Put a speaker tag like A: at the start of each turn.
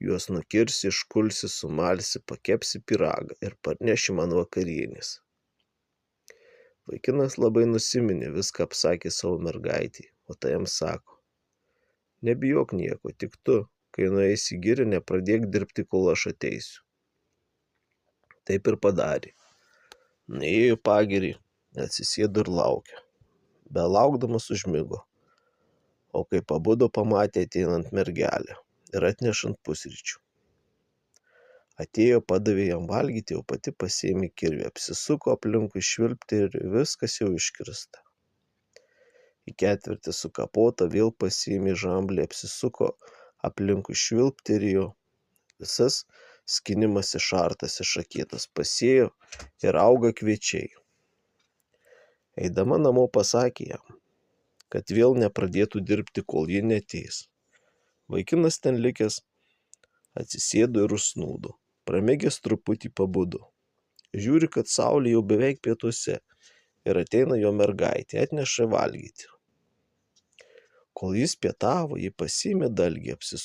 A: juos nukirsi, iškulsi, sumalsi, pakepsi pyragą ir parneši man vakarienės. Vaikinas labai nusiminė, viską apsakė savo mergaitei, o ta jam sako: nebijok nieko, tik tu, kai nueisi į girią, nepradėk dirbti, kol aš ateisiu. Taip ir padarė. Nuėjo į pagirį, atsisėdo ir laukė. Belaukdamas užmigo, o kai pabudo, pamatė ateinant mergelę ir atnešant pusryčių. Atėjo, padavė jam valgyti, o pati pasiėmė kirvį, apsisuko aplinkui, švilptė ir viskas jau iškirsta. Į ketvirtį sukapota, vėl pasiėmė žamblį, apsisuko aplinkui, švilptelėjo, visas skinimas išartas, išakėtas, pasėjo ir auga kviečiai. Eidama namo pasakė jam, kad vėl nepradėtų dirbti, kol ji neateis. Vaikinas ten likęs atsisėdo ir užsnūdo. Pramėgęs truputį pabudo. Žiūri, kad saulė jau beveik pietuose ir ateina jo mergaitė, atneša valgyti. Kol jis pietavo, ji pasiėmė dalgį, apsisuko